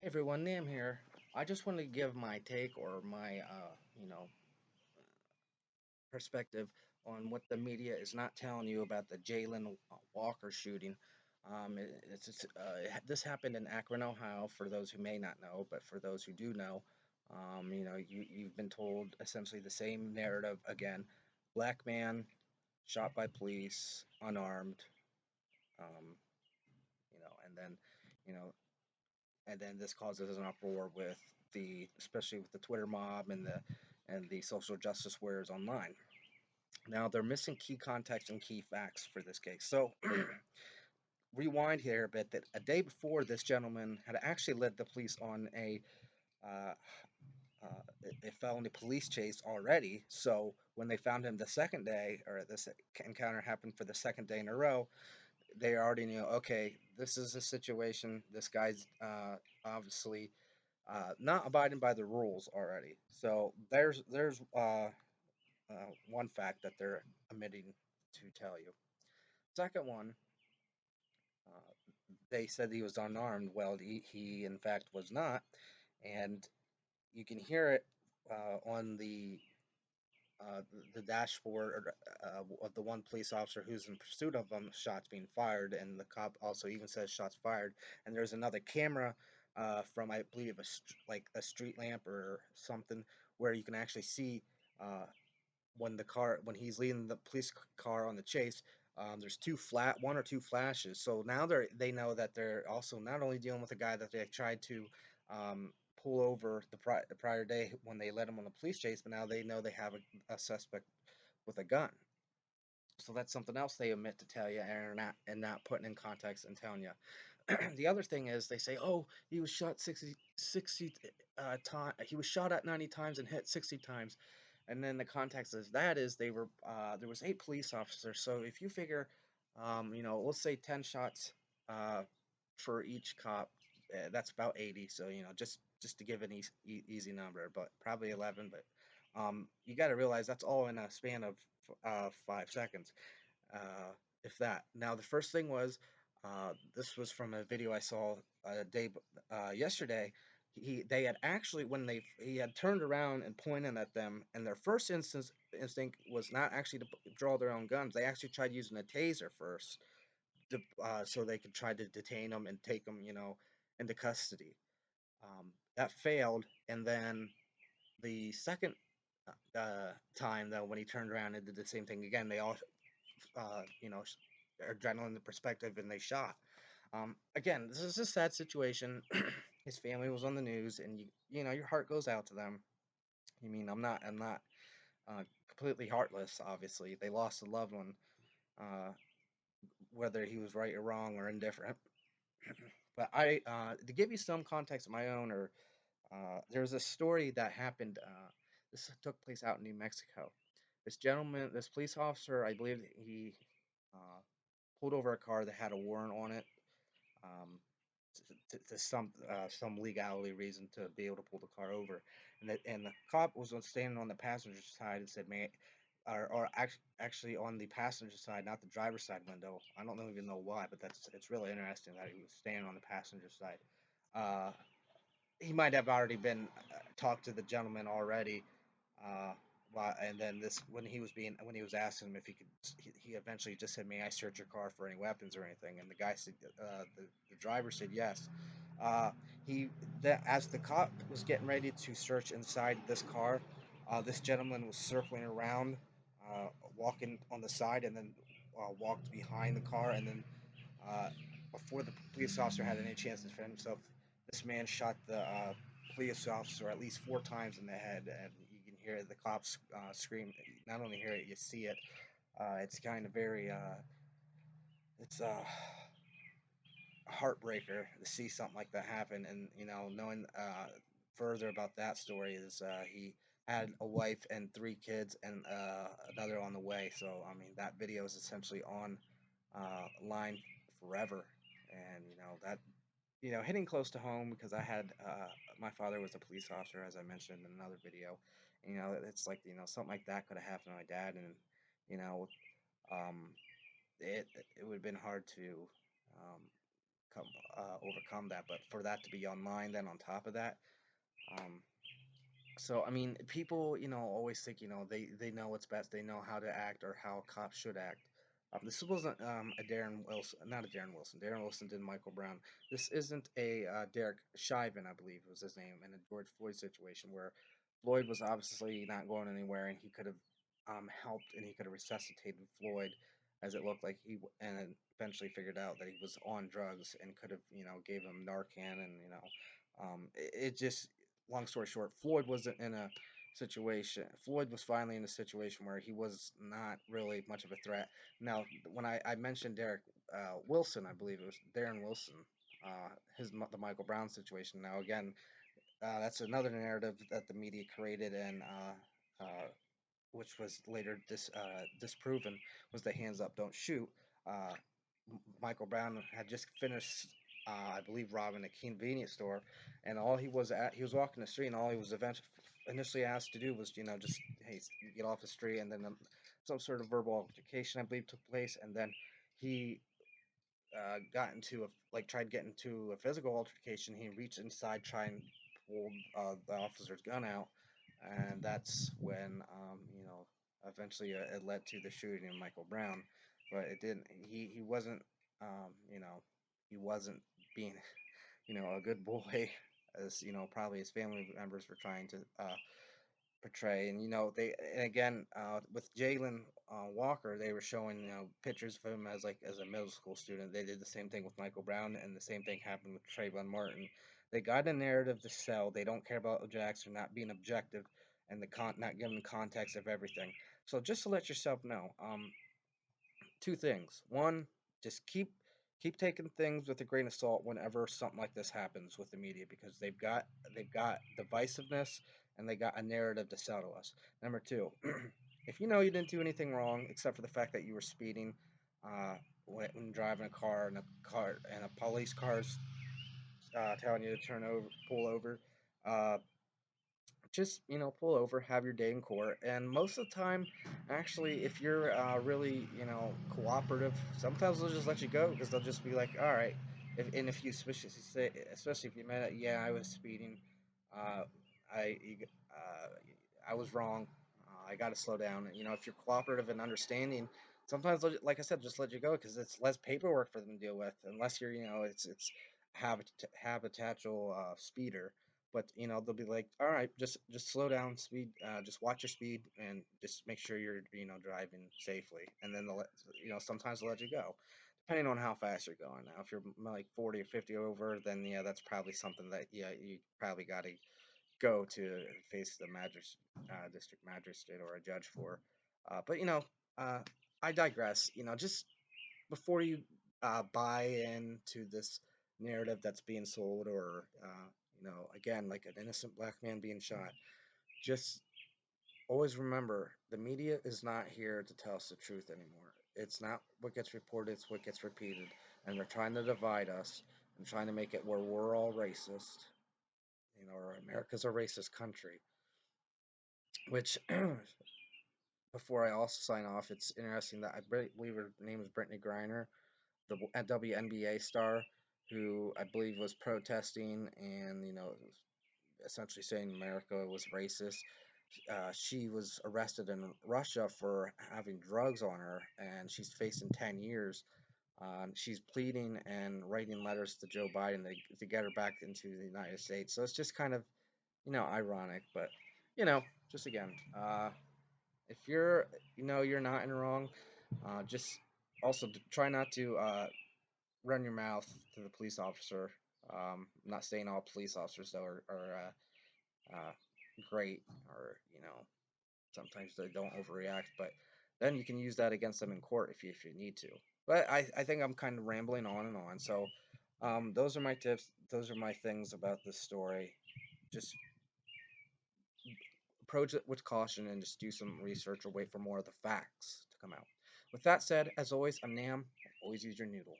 Hey everyone, Nam here. I just wanted to give my take or my, perspective on what the media is not telling you about the Jayland Walker shooting. This happened in Akron, Ohio. For those who may not know, but for those who do know, you've been told essentially the same narrative again. Black man shot by police, unarmed. Um, and then, you know, and then this causes an uproar with especially with the Twitter mob and the social justice warriors online. Now they're missing key context and key facts for this case. So rewind here a bit. That a day before, this gentleman had actually led the police on uh, a felony police chase already. So when they found him the second day, or this encounter happened for the second day in a row, they already knew. Okay, this is a situation. This guy's obviously not abiding by the rules already. So one fact that they're omitting to tell you. Second one, uh, they said he was unarmed. Well, he in fact was not, and you can hear it on the dashboard of the one police officer who's in pursuit of him. Shots being fired, and the cop also even says shots fired. And there's another camera from I believe like a street lamp or something where you can actually see uh, when he's leading the police car on the chase. There's one or two flashes. So now they know that they're also not only dealing with a guy that they tried to um, pull over the prior day when they led him on the police chase, but now they know they have a suspect with a gun. So that's something else they omit to tell you and not putting in context and telling you. The other thing is they say, oh, he was shot 60 times. He was shot at 90 times and hit 60 times. And then the context is that is there was 8 police officers. So if you figure, let's say 10 shots uh, for each cop, that's about 80. So just to give an easy number, but probably 11. But you got to realize that's all in a span of 5 seconds, uh, if that. Now, the first thing was, this was from a video I saw yesterday. They had actually he had turned around and pointed at them, and their first instinct was not actually to draw their own guns. They actually tried using a taser first, so they could try to detain them and take them, into custody. That failed, and then the second time though, when he turned around and did the same thing again, they all adrenaline the perspective and they shot. Again, this is a sad situation. His family was on the news, and your heart goes out to them. I mean, I'm not completely heartless. Obviously, they lost a loved one, uh, whether he was right or wrong or indifferent. But to give you some context of my own, or there's a story that happened. This took place out in New Mexico. This police officer, I believe he uh, pulled over a car that had a warrant on it, um, to some legality reason to be able to pull the car over, and the cop was standing on the passenger side and said, "Man," actually on the passenger side, not the driver's side window. I don't even know why, but it's really interesting that he was standing on the passenger side. Uh, he might have already been talked to the gentleman already. Uh, and then this when he was asking him if he could, he eventually just said, "May I search your car for any weapons or anything?" And the guy said, the driver said yes. Uh, he as the cop was getting ready to search inside this car, this gentleman was circling around, uh, walking on the side, and then walked behind the car, and then uh, before the police officer had any chance to defend himself, this man shot the police officer at least 4 times in the head, and you can hear the cops scream. Not only hear it, you see it. It's kind of very, it's a heartbreaker to see something like that happen. And knowing further about that story is he had a wife and 3 kids and another on the way. So I mean, that video is essentially on line forever, and that hitting close to home because I had my father was a police officer, as I mentioned in another video. It's like something like that could have happened to my dad, and you know, um, it would have been hard to um, overcome that. But for that to be online, then on top of that, um, so I mean, people, always think, they know what's best, they know how to act or how cops should act. This wasn't a Darren Wilson, not a Darren Wilson. Darren Wilson did Michael Brown. This isn't a Derek Shiven, I believe was his name, in a George Floyd situation where Floyd was obviously not going anywhere, and he could have helped, and he could have resuscitated Floyd, as it looked like and eventually figured out that he was on drugs and could have, gave him Narcan, and it just, long story short, Floyd wasn't in a situation. Floyd was finally in a situation where he was not really much of a threat. Now, when I mentioned Derek Wilson, I believe it was Darren Wilson, the Michael Brown situation. Now, again, that's another narrative that the media created, and which was later disproven, was the hands up, don't shoot. Uh, Michael Brown had just finished, I believe, robbing a convenience store, and he was walking the street, and all he was initially asked to do was, just, hey, get off the street, and then some sort of verbal altercation, I believe, took place, and then he got into a like tried getting into a physical altercation. He reached inside, trying to pull the officer's gun out, and that's when eventually it led to the shooting of Michael Brown. But it didn't. He wasn't he wasn't being a good boy, as probably his family members were trying to portray. And again, with Jayland Walker, they were showing pictures of him as a middle school student. They did the same thing with Michael Brown, and the same thing happened with Trayvon Martin. They got a narrative to sell. They don't care about Jackson not being objective, and not giving context of everything. So just to let yourself know, two things. One, just keep taking things with a grain of salt whenever something like this happens with the media, because they've got divisiveness, and they got a narrative to sell to us. Number two, if you know you didn't do anything wrong except for the fact that you were speeding, when driving a car, and a police car's telling you to pull over, uh, just pull over, have your day in court. And most of the time, actually, if you're really cooperative, sometimes they'll just let you go, because they'll just be like, all right. If you especially if you met it, yeah, I was speeding, uh, I uh, I was wrong, I got to slow down. If you're cooperative and understanding, sometimes like I said, just let you go, because it's less paperwork for them to deal with, unless you're it's habitual speeder. But they'll be like, all right, just slow down, speed, just watch your speed, and just make sure you're driving safely. And then sometimes they'll let you go, depending on how fast you're going. Now, if you're like 40 or 50 over, then yeah, that's probably something that, yeah, you probably got to go to face the district magistrate or a judge for. But uh, I digress. Just before you buy into this narrative that's being sold, or again, like an innocent black man being shot, just always remember, the media is not here to tell us the truth anymore. It's not what gets reported, it's what gets repeated. And they're trying to divide us, and trying to make it where we're all racist, or America's a racist country. Which, before I also sign off, it's interesting that I believe her name is Brittany Griner, the WNBA star, who I believe was protesting, and essentially saying America was racist. She was arrested in Russia for having drugs on her, and she's facing 10 years. She's pleading and writing letters to Joe Biden to get her back into the United States. So it's just kind of ironic, but you know just again, if you're not in the wrong, just also try not to run your mouth to the police officer. I'm not saying all police officers though are great, or sometimes they don't overreact, but then you can use that against them in court if you need to. But I think I'm kind of rambling on and on. So those are my tips. Those are my things about this story. Just approach it with caution, and just do some research, or wait for more of the facts to come out. With that said, as always, I'm Nam. Always use your noodle.